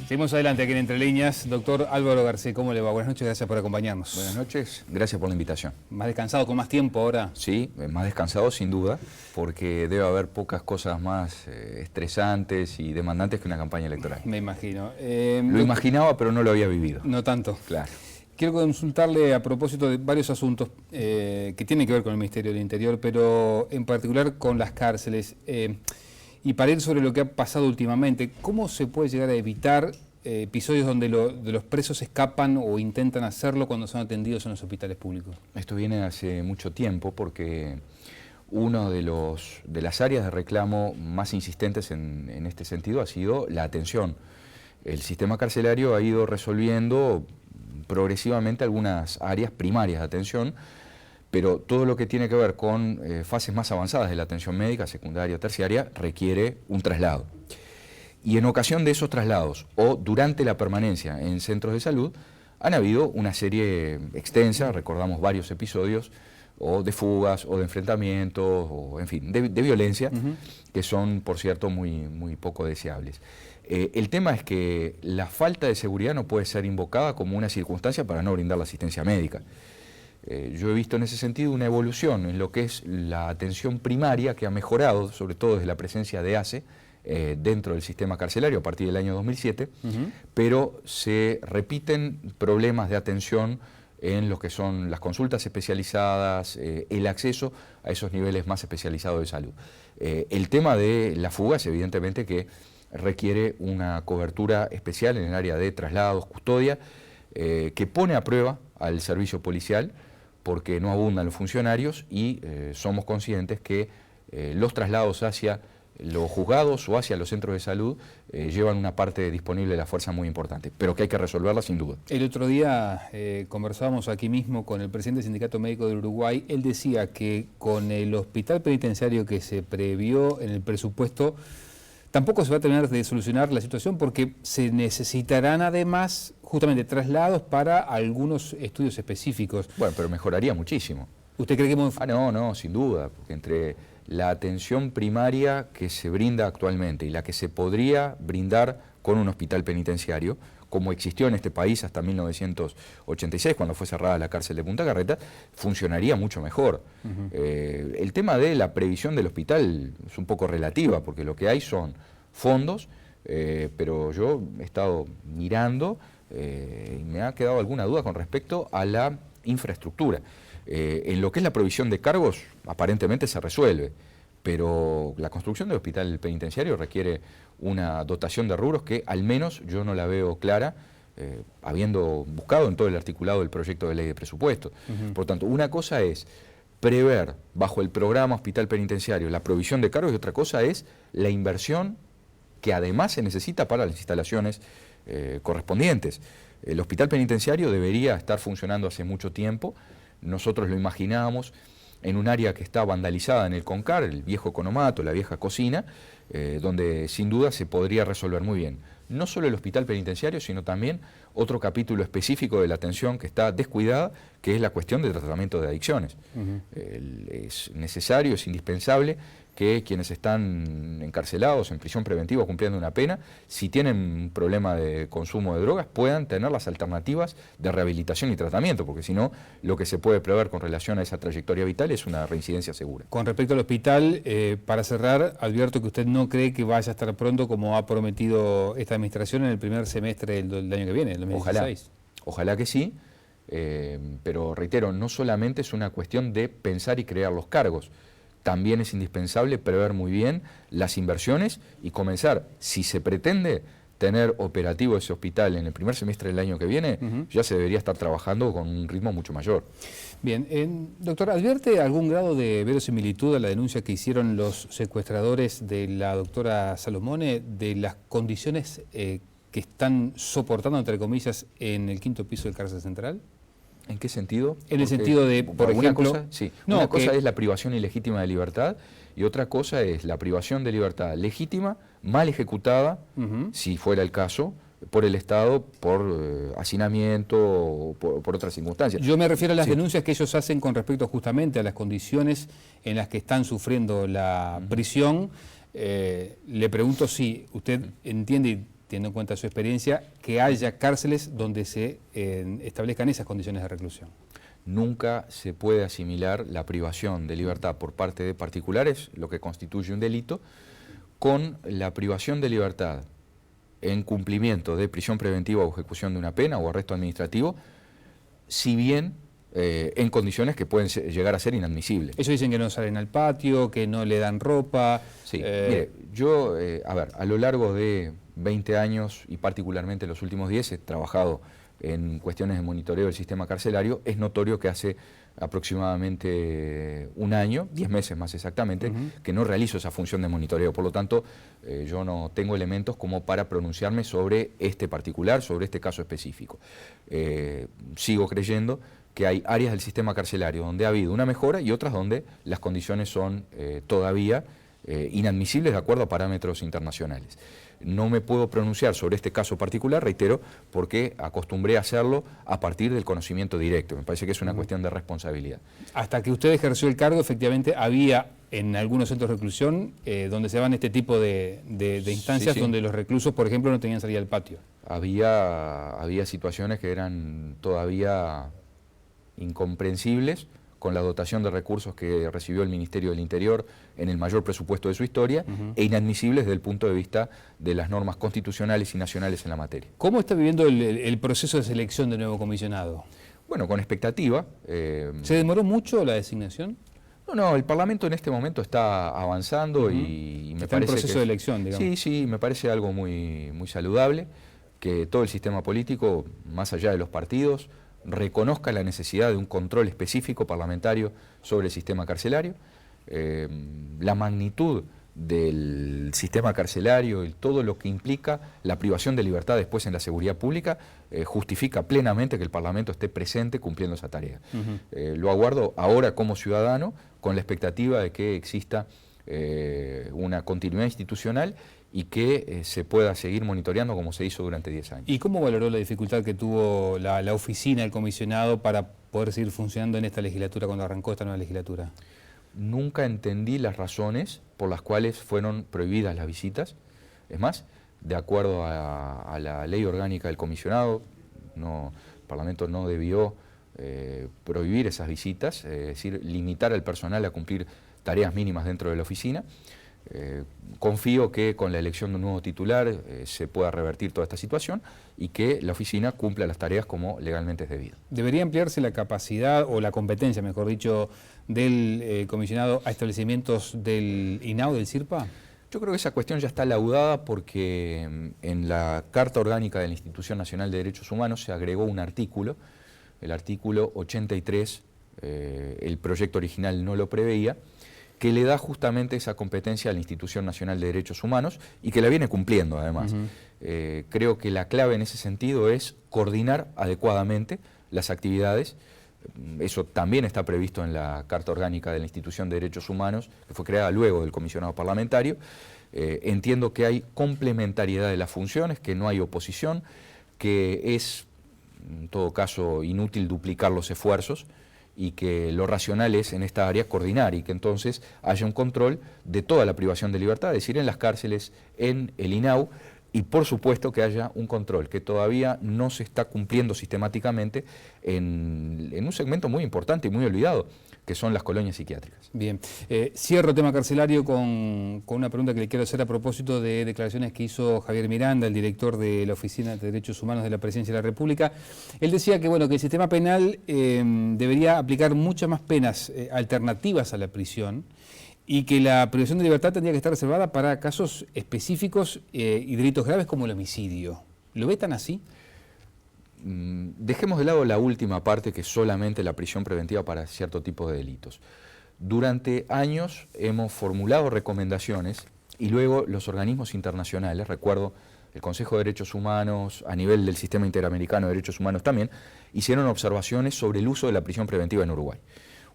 Seguimos adelante aquí en Entre Líneas. Doctor Álvaro Garcés, ¿cómo le va? Buenas noches, gracias por acompañarnos. Buenas noches, gracias por la invitación. ¿Más descansado, con más tiempo ahora? Sí, más descansado sin duda, porque debe haber pocas cosas más estresantes y demandantes que una campaña electoral. Me imagino. Lo imaginaba, pero no lo había vivido. No tanto. Claro. Quiero consultarle a propósito de varios asuntos que tienen que ver con el Ministerio del Interior, pero en particular con las cárceles. Y para ir sobre lo que ha pasado últimamente, ¿cómo se puede llegar a evitar episodios donde los presos escapan o intentan hacerlo cuando son atendidos en los hospitales públicos? Esto viene hace mucho tiempo porque una de las áreas de reclamo más insistentes en este sentido ha sido la atención. El sistema carcelario ha ido resolviendo progresivamente algunas áreas primarias de atención, pero todo lo que tiene que ver con fases más avanzadas de la atención médica, secundaria o terciaria, requiere un traslado. Y en ocasión de esos traslados o durante la permanencia en centros de salud, han habido una serie extensa, recordamos varios episodios, o de fugas, o de enfrentamientos, o en fin, de violencia, que son, por cierto, muy poco deseables. El tema es que la falta de seguridad no puede ser invocada como una circunstancia para no brindar la asistencia médica. Yo he visto en ese sentido una evolución en lo que es la atención primaria que ha mejorado, sobre todo desde la presencia de ACE, dentro del sistema carcelario a partir del año 2007, pero se repiten problemas de atención en lo que son las consultas especializadas, el acceso a esos niveles más especializados de salud. El tema de las fugas, evidentemente que requiere una cobertura especial en el área de traslados, custodia, que pone a prueba al servicio policial porque no abundan los funcionarios y somos conscientes que los traslados hacia los juzgados o hacia los centros de salud llevan una parte disponible de la fuerza muy importante, pero que hay que resolverla sin duda. El otro día conversábamos aquí mismo con el presidente del Sindicato Médico del Uruguay. Él decía que con el hospital penitenciario que se previó en el presupuesto tampoco se va a terminar de solucionar la situación porque se necesitarán además justamente traslados para algunos estudios específicos. Bueno, pero mejoraría muchísimo. ¿Usted cree que...? No, sin duda, porque entre la atención primaria que se brinda actualmente y la que se podría brindar con un hospital penitenciario, como existió en este país hasta 1986, cuando fue cerrada la cárcel de Punta Carreta, funcionaría mucho mejor. El tema de la previsión del hospital es un poco relativa, porque lo que hay son fondos, pero yo he estado mirando y me ha quedado alguna duda con respecto a la infraestructura. En lo que es la provisión de cargos, aparentemente se resuelve, pero la construcción del hospital penitenciario requiere una dotación de rubros que al menos yo no la veo clara, habiendo buscado en todo el articulado del proyecto de ley de presupuesto. Por tanto, una cosa es prever bajo el programa hospital penitenciario la provisión de cargos y otra cosa es la inversión que además se necesita para las instalaciones correspondientes. El hospital penitenciario debería estar funcionando hace mucho tiempo. Nosotros lo imaginábamos en un área que está vandalizada en el Concar, el viejo economato, la vieja cocina, donde sin duda se podría resolver muy bien. No solo el hospital penitenciario, sino también otro capítulo específico de la atención que está descuidada, que es la cuestión del tratamiento de adicciones. Es necesario, es indispensable que quienes están encarcelados en prisión preventiva cumpliendo una pena, si tienen un problema de consumo de drogas, puedan tener las alternativas de rehabilitación y tratamiento, porque si no, lo que se puede prever con relación a esa trayectoria vital es una reincidencia segura. Con respecto al hospital, para cerrar, advierto que usted no cree que vaya a estar pronto como ha prometido esta administración en el primer semestre del año que viene, el 2016. Ojalá que sí, pero reitero, no solamente es una cuestión de pensar y crear los cargos, también es indispensable prever muy bien las inversiones y comenzar, si se pretende tener operativo ese hospital en el primer semestre del año que viene, ya se debería estar trabajando con un ritmo mucho mayor. Bien, doctor, ¿advierte algún grado de verosimilitud a la denuncia que hicieron los secuestradores de la doctora Salomone de las condiciones que están soportando, entre comillas, en el 5º piso del cárcel central? ¿En qué sentido? En el sentido de, por ejemplo... Cosa, sí, una cosa es la privación ilegítima de libertad y otra cosa es la privación de libertad legítima, mal ejecutada, si fuera el caso, por el Estado, por hacinamiento o por otras circunstancias. Yo me refiero a las denuncias que ellos hacen con respecto justamente a las condiciones en las que están sufriendo la prisión. Le pregunto si usted entiende y teniendo en cuenta su experiencia, que haya cárceles donde se establezcan esas condiciones de reclusión. Nunca se puede asimilar la privación de libertad por parte de particulares, lo que constituye un delito, con la privación de libertad en cumplimiento de prisión preventiva o ejecución de una pena o arresto administrativo, si bien en condiciones que pueden llegar a ser inadmisibles. Ellos dicen que no salen al patio, que no le dan ropa. Sí, mire, yo, a lo largo de 20 años y particularmente los últimos 10 he trabajado en cuestiones de monitoreo del sistema carcelario. Es notorio que hace aproximadamente un año, 10 meses más exactamente, que no realizo esa función de monitoreo. Por lo tanto, yo no tengo elementos como para pronunciarme sobre este particular, sobre este caso específico. Sigo creyendo que hay áreas del sistema carcelario donde ha habido una mejora y otras donde las condiciones son todavía inadmisibles de acuerdo a parámetros internacionales. No me puedo pronunciar sobre este caso particular, reitero, porque acostumbré a hacerlo a partir del conocimiento directo. Me parece que es una cuestión de responsabilidad. Hasta que usted ejerció el cargo, efectivamente, había en algunos centros de reclusión donde se daban este tipo de instancias, sí, donde los reclusos, por ejemplo, no tenían salida al patio. Había situaciones que eran todavía incomprensibles, con la dotación de recursos que recibió el Ministerio del Interior en el mayor presupuesto de su historia, e inadmisibles desde el punto de vista de las normas constitucionales y nacionales en la materia. ¿Cómo está viviendo el proceso de selección del nuevo comisionado? Bueno, con expectativa. ¿Se demoró mucho la designación? No, el Parlamento en este momento está avanzando y me está parece en proceso de elección, digamos. Sí, me parece algo muy saludable, que todo el sistema político, más allá de los partidos, reconozca la necesidad de un control específico parlamentario sobre el sistema carcelario. La magnitud del sistema carcelario y todo lo que implica la privación de libertad después en la seguridad pública justifica plenamente que el Parlamento esté presente cumpliendo esa tarea. Lo aguardo ahora como ciudadano con la expectativa de que exista una continuidad institucional y que se pueda seguir monitoreando como se hizo durante 10 años. ¿Y cómo valoró la dificultad que tuvo la oficina, el comisionado, para poder seguir funcionando en esta legislatura cuando arrancó esta nueva legislatura? Nunca entendí las razones por las cuales fueron prohibidas las visitas. Es más, de acuerdo a la ley orgánica del comisionado, el Parlamento no debió prohibir esas visitas, es decir, limitar al personal a cumplir tareas mínimas dentro de la oficina. Confío que con la elección de un nuevo titular se pueda revertir toda esta situación y que la oficina cumpla las tareas como legalmente es debido. ¿Debería ampliarse la capacidad o la competencia, mejor dicho, del comisionado a establecimientos del INAU, del CIRPA? Yo creo que esa cuestión ya está laudada porque en la Carta Orgánica de la Institución Nacional de Derechos Humanos se agregó un artículo, el artículo 83, el proyecto original no lo preveía, que le da justamente esa competencia a la Institución Nacional de Derechos Humanos y que la viene cumpliendo además. Creo que la clave en ese sentido es coordinar adecuadamente las actividades. Eso también está previsto en la Carta Orgánica de la Institución de Derechos Humanos, que fue creada luego del comisionado parlamentario. Entiendo que hay complementariedad de las funciones, que no hay oposición, que es en todo caso inútil duplicar los esfuerzos, y que lo racional es en esta área coordinar y que entonces haya un control de toda la privación de libertad, es decir, en las cárceles, en el INAU, y por supuesto que haya un control que todavía no se está cumpliendo sistemáticamente en un segmento muy importante y muy olvidado, que son las colonias psiquiátricas. Bien, cierro tema carcelario con una pregunta que le quiero hacer a propósito de declaraciones que hizo Javier Miranda, el director de la Oficina de Derechos Humanos de la Presidencia de la República. Él decía que, bueno, que el sistema penal debería aplicar muchas más penas alternativas a la prisión y que la privación de libertad tendría que estar reservada para casos específicos y delitos graves como el homicidio. ¿Lo ve tan así? Dejemos de lado la última parte, que es solamente la prisión preventiva para cierto tipo de delitos. Durante años hemos formulado recomendaciones y luego los organismos internacionales, recuerdo el Consejo de Derechos Humanos, a nivel del Sistema Interamericano de Derechos Humanos también, hicieron observaciones sobre el uso de la prisión preventiva en Uruguay.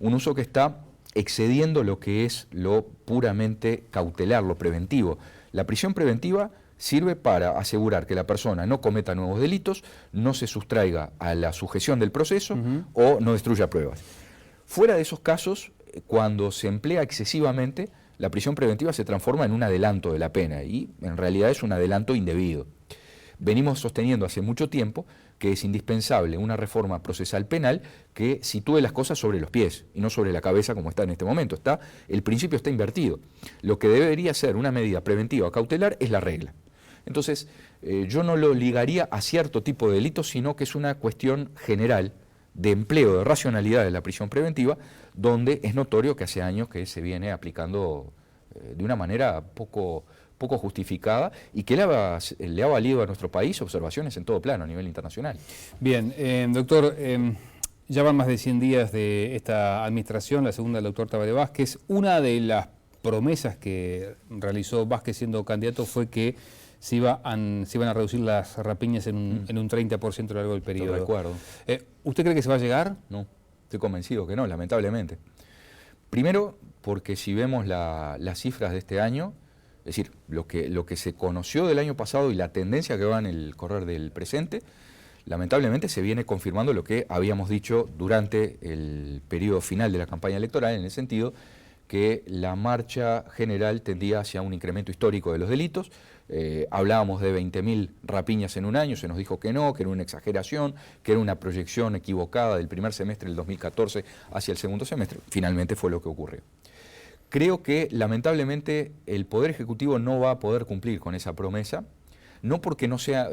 Un uso que está excediendo lo que es lo puramente cautelar, lo preventivo. La prisión preventiva sirve para asegurar que la persona no cometa nuevos delitos, no se sustraiga a la sujeción del proceso o no destruya pruebas. Fuera de esos casos, cuando se emplea excesivamente, la prisión preventiva se transforma en un adelanto de la pena y en realidad es un adelanto indebido. venimos sosteniendo hace mucho tiempo que es indispensable una reforma procesal penal que sitúe las cosas sobre los pies y no sobre la cabeza como está en este momento. El principio está invertido. Lo que debería ser una medida preventiva o cautelar es la regla. Entonces, yo no lo ligaría a cierto tipo de delitos, sino que es una cuestión general de empleo, de racionalidad de la prisión preventiva, donde es notorio que hace años que se viene aplicando de una manera poco justificada y que le ha valido a nuestro país observaciones en todo plano, a nivel internacional. Bien, doctor, ya van más de 100 días de esta administración, la segunda del doctor Tabaré Vázquez. Una de las promesas que realizó Vázquez siendo candidato fue que se iban a reducir las rapiñas en un 30% a lo largo del periodo. Lo recuerdo. ¿Usted cree que se va a llegar? No, estoy convencido que no, lamentablemente. Primero, porque si vemos las cifras de este año, es decir, lo que se conoció del año pasado y la tendencia que va en el correr del presente, lamentablemente se viene confirmando lo que habíamos dicho durante el periodo final de la campaña electoral, en el sentido que la marcha general tendía hacia un incremento histórico de los delitos. Hablábamos de 20.000 rapiñas en un año, se nos dijo que no, que era una exageración, que era una proyección equivocada del primer semestre del 2014 hacia el segundo semestre. Finalmente fue lo que ocurrió. Creo que lamentablemente el Poder Ejecutivo no va a poder cumplir con esa promesa, no porque no sea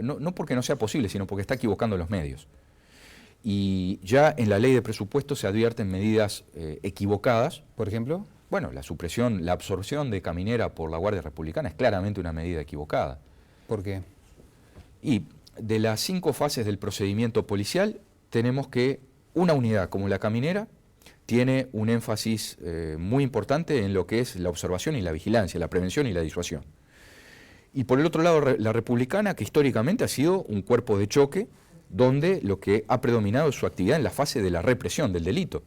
posible, sino porque está equivocando los medios. Y ya en la ley de presupuesto se advierten medidas equivocadas. ¿Por ejemplo? Bueno, la absorción de Caminera por la Guardia Republicana es claramente una medida equivocada. ¿Por qué? Y de las 5 fases del procedimiento policial, tenemos que una unidad como la Caminera tiene un énfasis muy importante en lo que es la observación y la vigilancia, la prevención y la disuasión. Y por el otro lado, la Republicana, que históricamente ha sido un cuerpo de choque, donde lo que ha predominado es su actividad en la fase de la represión del delito.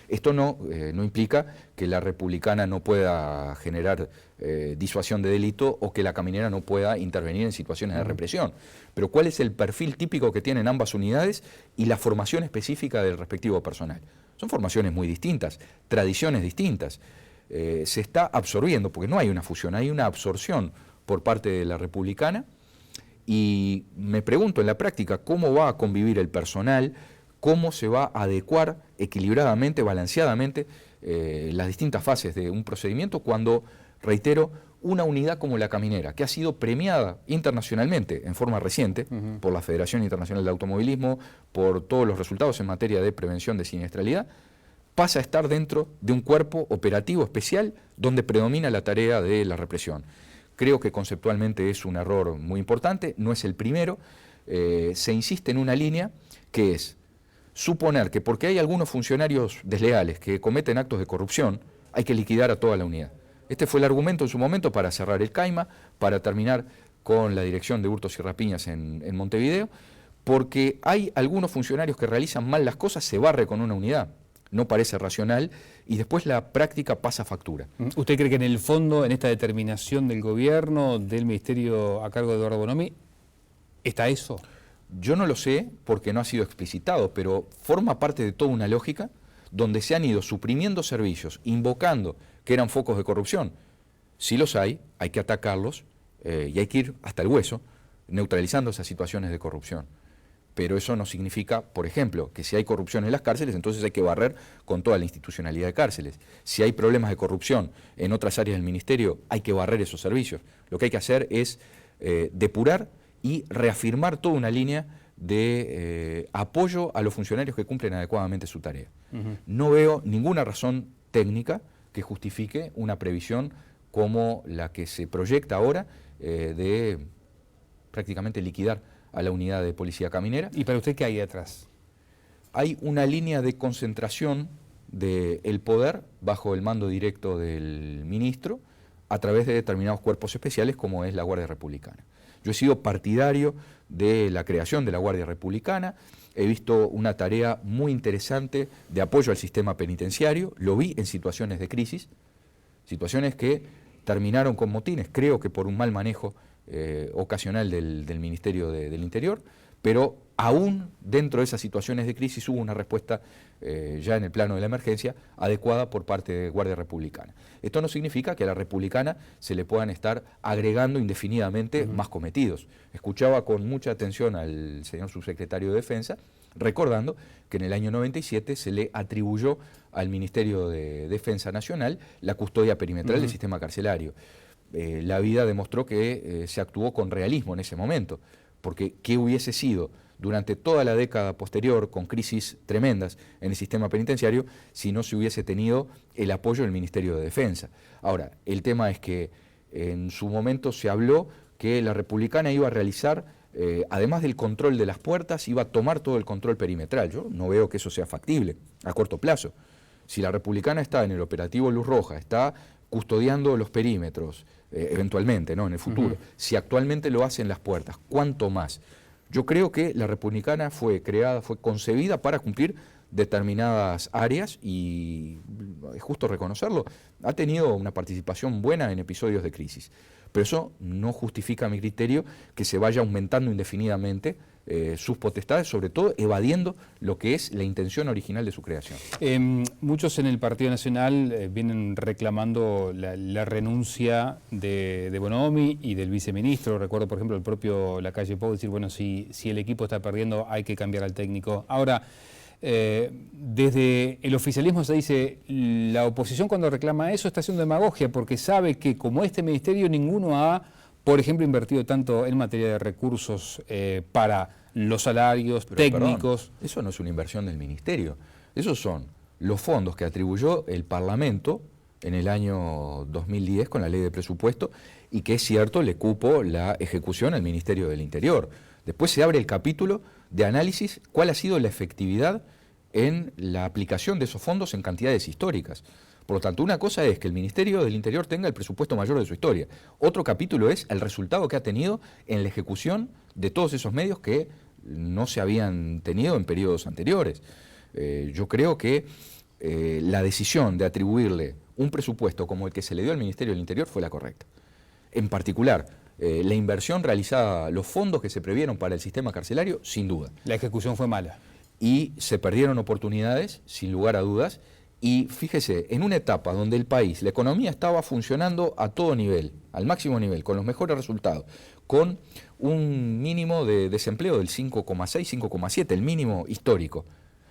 Esto no implica que la Republicana no pueda generar disuasión de delito o que la Caminera no pueda intervenir en situaciones de represión. Pero ¿cuál es el perfil típico que tienen ambas unidades y la formación específica del respectivo personal? Son formaciones muy distintas, tradiciones distintas. Se está absorbiendo, porque no hay una fusión, hay una absorción por parte de la Republicana. Y me pregunto en la práctica cómo va a convivir el personal, cómo se va a adecuar equilibradamente, balanceadamente, las distintas fases de un procedimiento cuando, reitero, una unidad como la Caminera, que ha sido premiada internacionalmente en forma reciente por la Federación Internacional de Automovilismo, por todos los resultados en materia de prevención de siniestralidad, pasa a estar dentro de un cuerpo operativo especial donde predomina la tarea de la represión. Creo que conceptualmente es un error muy importante, no es el primero. Se insiste en una línea que es suponer que porque hay algunos funcionarios desleales que cometen actos de corrupción, hay que liquidar a toda la unidad. Este fue el argumento en su momento para cerrar el CAIMA, para terminar con la Dirección de Hurtos y Rapiñas en Montevideo, porque hay algunos funcionarios que realizan mal las cosas, se barre con una unidad. No parece racional y después la práctica pasa factura. ¿Usted cree que en el fondo, en esta determinación del gobierno, del ministerio a cargo de Eduardo Bonomi, está eso? Yo no lo sé porque no ha sido explicitado, pero forma parte de toda una lógica donde se han ido suprimiendo servicios, invocando que eran focos de corrupción. Si los hay que atacarlos y hay que ir hasta el hueso, neutralizando esas situaciones de corrupción. Pero eso no significa, por ejemplo, que si hay corrupción en las cárceles, entonces hay que barrer con toda la institucionalidad de cárceles. Si hay problemas de corrupción en otras áreas del ministerio, hay que barrer esos servicios. Lo que hay que hacer es depurar y reafirmar toda una línea de apoyo a los funcionarios que cumplen adecuadamente su tarea. No veo ninguna razón técnica que justifique una previsión como la que se proyecta ahora de prácticamente liquidar a la unidad de policía caminera. ¿Y para usted qué hay atrás? Hay una línea de concentración del poder bajo el mando directo del ministro a través de determinados cuerpos especiales como es la Guardia Republicana. Yo he sido partidario de la creación de la Guardia Republicana, he visto una tarea muy interesante de apoyo al sistema penitenciario, lo vi en situaciones de crisis, situaciones que terminaron con motines, creo que por un mal manejo ocasional del Ministerio del Interior, pero aún dentro de esas situaciones de crisis hubo una respuesta ya en el plano de la emergencia adecuada por parte de Guardia Republicana. Esto no significa que a la Republicana se le puedan estar agregando indefinidamente más cometidos. Escuchaba con mucha atención al señor subsecretario de Defensa, recordando que en el año 97 se le atribuyó al Ministerio de Defensa Nacional la custodia perimetral del sistema carcelario. La vida demostró que se actuó con realismo en ese momento, porque ¿qué hubiese sido durante toda la década posterior, con crisis tremendas en el sistema penitenciario, si no se hubiese tenido el apoyo del Ministerio de Defensa? Ahora, el tema es que en su momento se habló que la Republicana iba a realizar, además del control de las puertas, iba a tomar todo el control perimetral. Yo no veo que eso sea factible a corto plazo. Si la Republicana está en el operativo Luz Roja, está custodiando los perímetros, eventualmente, ¿no?, en el futuro, si actualmente lo hacen las puertas, ¿cuánto más? Yo creo que la Republicana fue creada, fue concebida para cumplir determinadas áreas y, es justo reconocerlo, ha tenido una participación buena en episodios de crisis. Pero eso no justifica, a mi criterio, que se vaya aumentando indefinidamente sus potestades, sobre todo evadiendo lo que es la intención original de su creación. Muchos en el Partido Nacional vienen reclamando la renuncia de Bonomi y del viceministro. Recuerdo, por ejemplo, el propio Lacalle Pou decir, bueno, si el equipo está perdiendo hay que cambiar al técnico. Ahora, desde el oficialismo se dice, la oposición cuando reclama eso está haciendo demagogia porque sabe que como este ministerio ninguno ha, por ejemplo, invertido tanto en materia de recursos para los salarios técnicos. Perdón, eso no es una inversión del ministerio, esos son los fondos que atribuyó el Parlamento en el año 2010 con la ley de presupuesto y que es cierto le cupo la ejecución al Ministerio del Interior. Después se abre el capítulo de análisis cuál ha sido la efectividad en la aplicación de esos fondos en cantidades históricas. Por lo tanto, una cosa es que el Ministerio del Interior tenga el presupuesto mayor de su historia. Otro capítulo es el resultado que ha tenido en la ejecución de todos esos medios que no se habían tenido en periodos anteriores. Yo creo que la decisión de atribuirle un presupuesto como el que se le dio al Ministerio del Interior fue la correcta. En particular, la inversión realizada, los fondos que se previeron para el sistema carcelario, sin duda. La ejecución fue mala. Y se perdieron oportunidades, sin lugar a dudas, y fíjese, en una etapa donde el país, la economía estaba funcionando a todo nivel, al máximo nivel, con los mejores resultados, con un mínimo de desempleo del 5,6, 5,7, el mínimo histórico,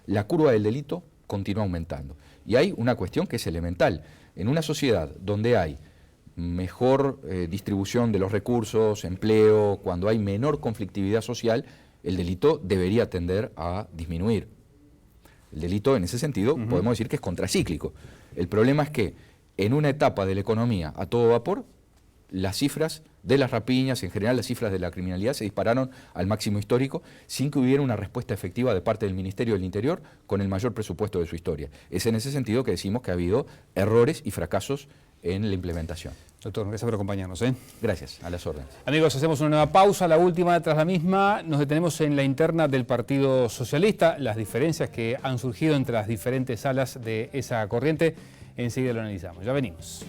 la curva del delito continúa aumentando. Y hay una cuestión que es elemental. En una sociedad donde hay mejor distribución de los recursos, empleo, cuando hay menor conflictividad social, el delito debería tender a disminuir. El delito, en ese sentido, podemos decir que es contracíclico. El problema es que en una etapa de la economía a todo vapor, las cifras de las rapiñas, en general las cifras de la criminalidad, se dispararon al máximo histórico sin que hubiera una respuesta efectiva de parte del Ministerio del Interior con el mayor presupuesto de su historia. Es en ese sentido que decimos que ha habido errores y fracasos en la implementación. Doctor, gracias por acompañarnos. Gracias, a las órdenes. Amigos, hacemos una nueva pausa, la última. Tras la misma nos detenemos en la interna del Partido Socialista, las diferencias que han surgido entre las diferentes alas de esa corriente. Enseguida lo analizamos. Ya venimos.